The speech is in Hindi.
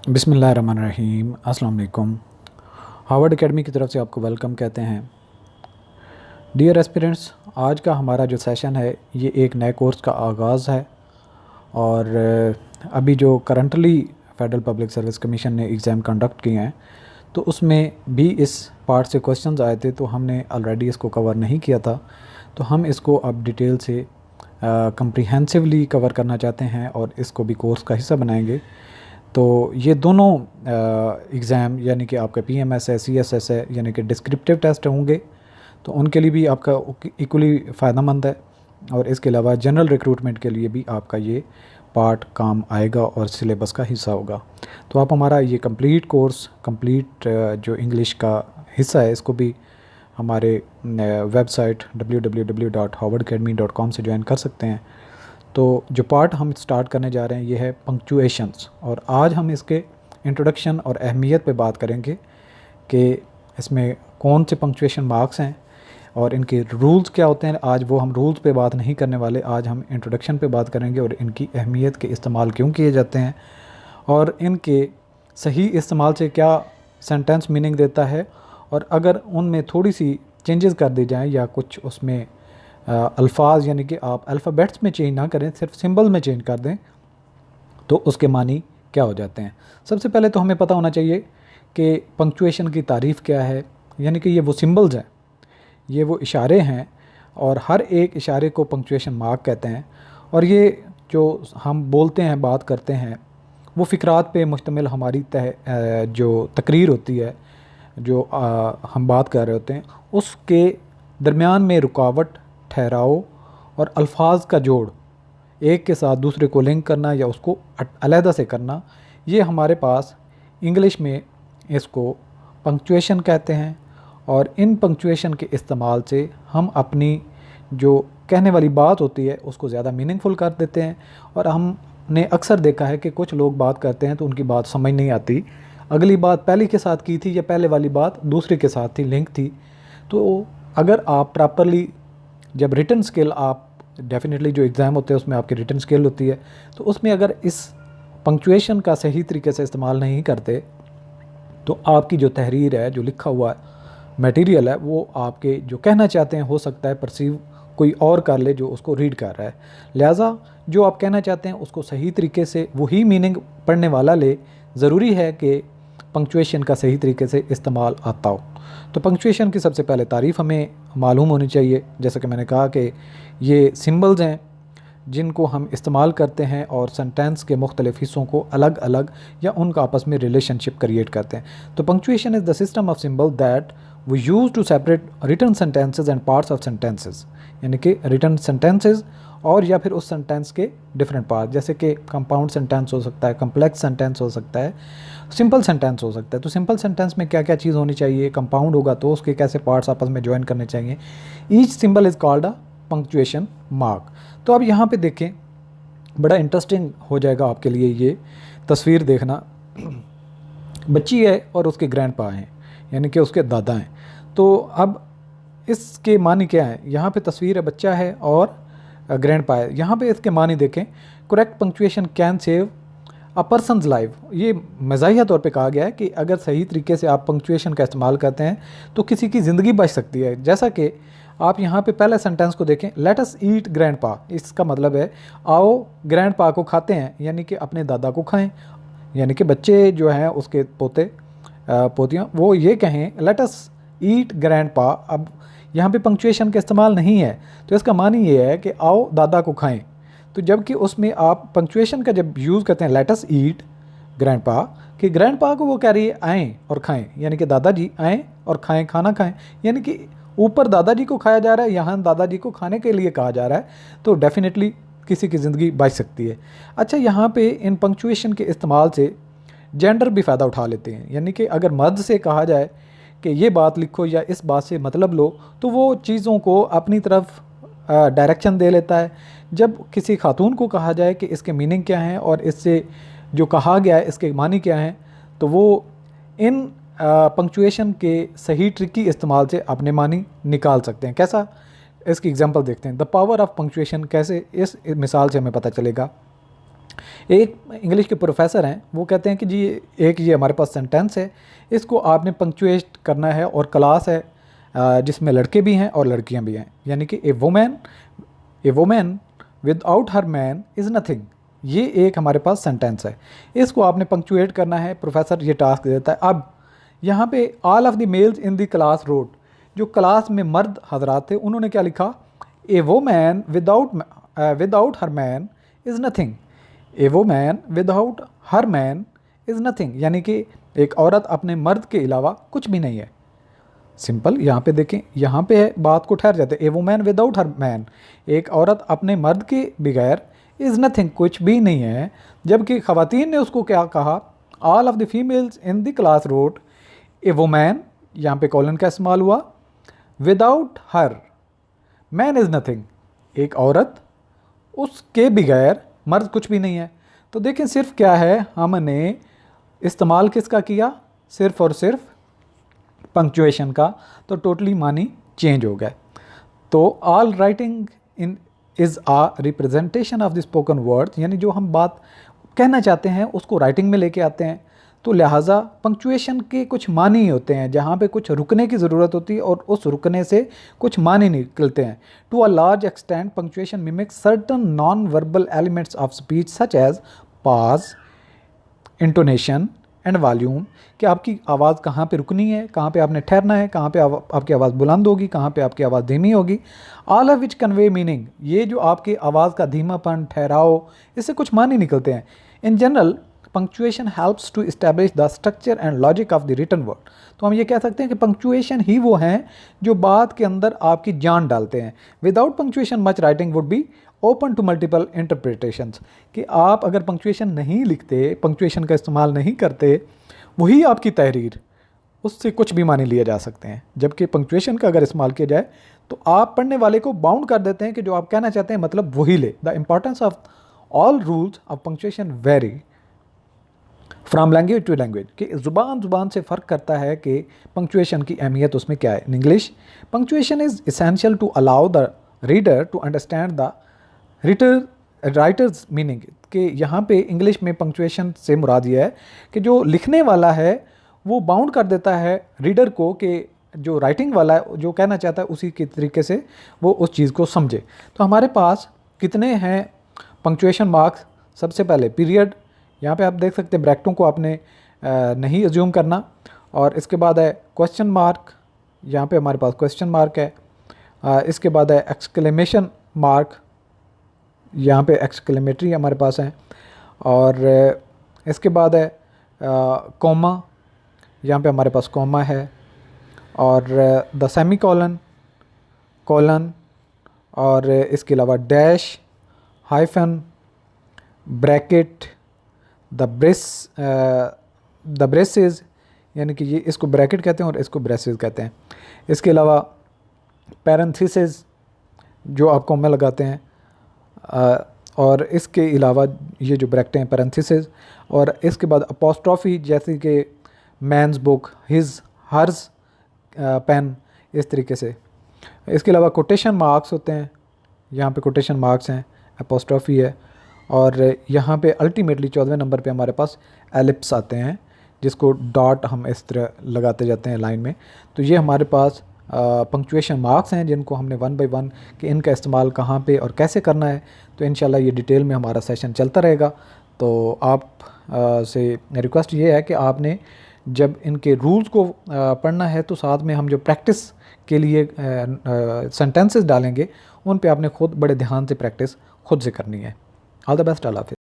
बिस्मिल्लाहिर्रहमानिर्रहीम। अस्सलाम वालेकुम। हार्वर्ड एकेडमी की तरफ से आपको वेलकम कहते हैं। डियर एस्पिरेंट्स, आज का हमारा जो सेशन है ये एक नए कोर्स का आगाज़ है और अभी जो currently federal public service commission ने एग्ज़ाम कंडक्ट किए हैं तो उसमें भी इस पार्ट से क्वेश्चंस आए थे, तो हमने ऑलरेडी इसको कवर नहीं किया था। तो हम इसको अब डिटेल से कम्प्रीहेंसिवली कवर करना चाहते हैं और इसको भी कोर्स का हिस्सा बनाएंगे। तो ये दोनों एग्ज़ाम यानी कि आपका पीएमएस है, सीएसएस है, यानी कि डिस्क्रिप्टिव टेस्ट होंगे, तो उनके लिए भी आपका इक्वली फ़ायदेमंद है। और इसके अलावा जनरल रिक्रूटमेंट के लिए भी आपका ये पार्ट काम आएगा और सिलेबस का हिस्सा होगा। तो आप हमारा ये कंप्लीट कोर्स, कंप्लीट जो इंग्लिश का हिस्सा है, इसको भी हमारे वेबसाइट www.harvardacademy.com से ज्वाइन कर सकते हैं। तो जो पार्ट हम स्टार्ट करने जा रहे हैं ये है पंक्चुएशंस, और आज हम इसके इंट्रोडक्शन और अहमियत पे बात करेंगे कि इसमें कौन से पंक्चुएशन मार्क्स हैं और इनके रूल्स क्या होते हैं। आज वो हम रूल्स पे बात नहीं करने वाले, आज हम इंट्रोडक्शन पे बात करेंगे और इनकी अहमियत के इस्तेमाल क्यों किए जाते हैं और इनके सही इस्तेमाल से क्या सेंटेंस मीनिंग देता है, और अगर उनमें थोड़ी सी चेंजेस कर दी जाएँ या कुछ उसमें अल्फाज यानी कि आप अल्फ़ाबेट्स में चेंज ना करें, सिर्फ सिंबल में चेंज कर दें, तो उसके मानी क्या हो जाते हैं। सबसे पहले तो हमें पता होना चाहिए कि पंक्चुएशन की तारीफ़ क्या है। यानी कि ये वो सिंबल्स हैं, ये वो इशारे हैं, और हर एक इशारे को पंक्चुएशन मार्क कहते हैं। और ये जो हम बोलते हैं, बात करते हैं, वो फ़िक्रात पे मुश्तमिल हमारी जो तकरीर होती है, जो हम बात कर रहे होते हैं, उसके दरमियान में रुकावट, ठहराव और अल्फाज का जोड़, एक के साथ दूसरे को लिंक करना या उसको अलहदा से करना, ये हमारे पास इंग्लिश में इसको पंक्चुएशन कहते हैं। और इन पंक्चुएशन के इस्तेमाल से हम अपनी जो कहने वाली बात होती है उसको ज़्यादा मीनिंगफुल कर देते हैं। और हमने अक्सर देखा है कि कुछ लोग बात करते हैं तो उनकी बात समझ नहीं आती, अगली बात पहले के साथ की थी या पहले वाली बात दूसरे के साथ थी, लिंक थी। तो अगर आप प्रॉपरली, जब रिटन स्किल, आप डेफिनेटली जो एग्ज़ाम होते हैं उसमें आपकी रिटन स्किल होती है, तो उसमें अगर इस पंक्चुएशन का सही तरीके से इस्तेमाल नहीं करते तो आपकी जो तहरीर है, जो लिखा हुआ मटेरियल है, वो आपके जो कहना चाहते हैं हो सकता है परसीव कोई और कर ले जो उसको रीड कर रहा है। लिहाजा जो आप कहना चाहते हैं उसको सही तरीके से वही मीनिंग पढ़ने वाला ले। ज़रूरी है कि पंक्चुएशन का सही तरीके से इस्तेमाल आता हो। तो पंक्चुएशन की सबसे पहले तारीफ़ हमें मालूम होनी चाहिए। जैसा कि मैंने कहा कि ये सिंबल्स हैं जिनको हम इस्तेमाल करते हैं और सेंटेंस के मुख्तलिफ़ हिस्सों को अलग अलग या उनका आपस में रिलेशनशिप क्रिएट करते हैं। तो punctuation is the system of symbol that we use to separate written sentences and parts of sentences, यानी कि रिटन सेंटेंसेज और या फिर उस सेंटेंस के डिफरेंट पार्ट, जैसे कि कंपाउंड सेंटेंस हो सकता है, कम्प्लेक्स सेंटेंस हो सकता है, सिंपल सेंटेंस हो सकता है। तो सिंपल सेंटेंस में क्या क्या चीज़ होनी चाहिए, कंपाउंड होगा तो उसके कैसे पार्ट्स आपस में ज्वाइन करने चाहिए। Each symbol is called a punctuation mark. तो अब यहाँ पे देखें, बड़ा इंटरेस्टिंग हो जाएगा आपके लिए ये तस्वीर देखना। बच्ची है और उसके ग्रैंडपा हैं, यानी कि उसके दादा हैं। तो अब इसके मानी क्या है, यहाँ पे तस्वीर है, बच्चा है और ग्रैंडपा है। यहाँ पे इसके मानी देखें, correct punctuation can save a person's life. ये मज़ाहिया तौर पे कहा गया है कि अगर सही तरीके से आप पंक्चुएशन का इस्तेमाल करते हैं तो किसी की ज़िंदगी बच सकती है। जैसा कि आप यहाँ पे पहले सेंटेंस को देखें, लेट अस ईट ग्रैंडपा, इसका मतलब है आओ ग्रैंडपा को खाते हैं, यानी कि अपने दादा को खाएं। यानी कि बच्चे जो हैं उसके पोते पोतियाँ वो ये कहें लेट अस ईट ग्रैंडपा। अब यहाँ पे पंक्चुएशन का इस्तेमाल नहीं है, तो इसका मानी ये है कि आओ दादा को खाएं। तो जबकि उसमें आप पंक्चुएशन का जब यूज़ करते हैं लेट अस ईट ग्रैंडपा, कि ग्रैंडपा को वो कह रही है आएँ और खाएं, यानी कि दादाजी आएँ और खाएं, खाना खाएं, यानी कि ऊपर दादाजी को खाया जा रहा है, यहाँ दादाजी को खाने के लिए कहा जा रहा है। तो डेफिनेटली किसी की ज़िंदगी बच सकती है। अच्छा, यहाँ पे इन पंक्चुएशन के इस्तेमाल से जेंडर भी फ़ायदा उठा लेते हैं। यानी कि अगर मर्द से कहा जाए कि ये बात लिखो या इस बात से मतलब लो, तो वो चीज़ों को अपनी तरफ डायरेक्शन दे लेता है। जब किसी खातून को कहा जाए कि इसके मीनिंग क्या हैं और इससे जो कहा गया है इसके मानी क्या हैं, तो वो इन पंक्चुएशन के सही ट्रिकी इस्तेमाल से अपने मानी निकाल सकते हैं। कैसा, इसकी एग्जांपल देखते हैं। द पावर ऑफ पंक्चुएशन, कैसे, इस मिसाल से हमें पता चलेगा। एक इंग्लिश के प्रोफेसर हैं, वो कहते हैं कि जी एक ये हमारे पास सेंटेंस है, इसको आपने पंक्चुएट करना है, और क्लास है जिसमें लड़के भी हैं और लड़कियां भी हैं, यानी कि a women without her man is nothing. ये एक हमारे पास सेंटेंस है, इसको आपने पंक्चुएट करना है, प्रोफेसर ये टास्क देता है। अब यहाँ पे all of the males in the class wrote, जो क्लास में मर्द हजरात थे उन्होंने क्या लिखा, a woman without her man is nothing. A woman without her man is nothing, यानी कि एक औरत अपने मर्द के अलावा कुछ भी नहीं है। सिंपल, यहाँ पे देखें, यहाँ पे है, बात को ठहर जाते, ए वुमैन विदाउट हर मैन, एक औरत अपने मर्द के बगैर इज़ नथिंग, कुछ भी नहीं है। जबकि ख़वातीन ने उसको क्या कहा, all of the females in the class wrote a woman, यहाँ पे कॉलन का इस्तेमाल हुआ, without her man is nothing, एक औरत उसके बगैर मर्द कुछ भी नहीं है। तो देखें सिर्फ क्या है, हमने इस्तेमाल किसका किया, सिर्फ और सिर्फ पंक्चुएशन का, तो टोटली मानी चेंज हो गया। तो all writing in is a representation of the spoken word, यानी जो हम बात कहना चाहते हैं उसको राइटिंग में लेके आते हैं। तो लिहाजा पंक्चुएशन के कुछ मानी होते हैं, जहाँ पे कुछ रुकने की ज़रूरत होती है और उस रुकने से कुछ मानी निकलते हैं। To a large extent punctuation mimics certain non verbal elements of speech such as pause, intonation and volume, कि आपकी आवाज़ कहाँ पे रुकनी है, कहाँ पे आपने ठहरना है, कहाँ पे आपकी आवाज़ बुलंद होगी, कहाँ पे आपकी आवाज़ धीमी होगी। All of which convey meaning, ये जो आपकी आवाज़ का धीमापन, ठहराव, इससे कुछ मानी निकलते हैं। In general punctuation helps to establish the structure and logic of the written word. तो हम ये कह सकते हैं कि पंक्चुएशन ही वो हैं जो बात के अंदर आपकी जान डालते हैं। Without punctuation much writing would be open to multiple interpretations, कि आप अगर पंक्चुएशन नहीं लिखते, पंक्चुएशन का इस्तेमाल नहीं करते, वही आपकी तहरीर, उससे कुछ भी माने लिए जा सकते हैं। जबकि पंक्चुएशन का अगर इस्तेमाल किया जाए तो आप पढ़ने वाले को बाउंड कर देते हैं कि जो आप कहना चाहते हैं मतलब वही ले। The importance of all rules of punctuation vary from language to language, कि ज़ुबान से फ़र्क करता है कि पंक्चुएशन की अहमियत उसमें क्या है। In English punctuation is essential to allow the reader to understand the writer's meaning, कि यहाँ पे इंग्लिश में पंक्चुएशन से मुराद ये है कि जो लिखने वाला है वो बाउंड कर देता है रीडर को, कि जो राइटिंग वाला है जो कहना चाहता है उसी के तरीके से वो उस चीज़ को समझे। तो हमारे पास कितने हैं पंक्चुएशन मार्क्स। सबसे पहले पीरियड, यहाँ पे आप देख सकते हैं ब्रैकेटों को आपने नहीं अज्यूम करना, और इसके बाद है क्वेश्चन मार्क, यहाँ पे हमारे पास क्वेश्चन मार्क है। इसके बाद है एक्सक्लेमेशन मार्क, यहाँ पे एक्सक्लेमेटरी हमारे पास है, और इसके बाद है कॉमा, यहाँ पे हमारे पास कॉमा है, और द सेमी कॉलन, कॉलन, और इसके अलावा dash, hyphen, bracket, the braces, यानी कि ये इसको ब्रैकेट कहते हैं और इसको ब्रेसेस कहते हैं। इसके अलावा पैरेंथेसिस जो आप कॉमा लगाते हैं, और इसके अलावा ये जो ब्रैकेटें हैं पैरेंथेसिस, और इसके बाद अपोस्ट्रॉफी, जैसे कि man's book, his, hers pen, इस तरीके से। इसके अलावा कोटेशन मार्क्स होते हैं, यहाँ पे कोटेशन मार्क्स हैं, अपोस्ट्रॉफी है, और यहाँ पे अल्टीमेटली 14वें नंबर पे हमारे पास एलिप्स आते हैं, जिसको डॉट हम इस तरह लगाते जाते हैं लाइन में। तो ये हमारे पास पंक्चुएशन मार्क्स हैं, जिनको हमने वन बाय वन कि इनका इस्तेमाल कहाँ पे और कैसे करना है। तो इंशाल्लाह ये डिटेल में हमारा सेशन चलता रहेगा। तो आप से रिक्वेस्ट ये है कि आपने जब इनके रूल्स को पढ़ना है तो साथ में हम जो प्रैक्टिस के लिए सेंटेंसेस डालेंगे उन पे आपने खुद बड़े ध्यान से प्रैक्टिस खुद से करनी है। ऑल द बेस्ट, अल्लाह हाफ़िज़।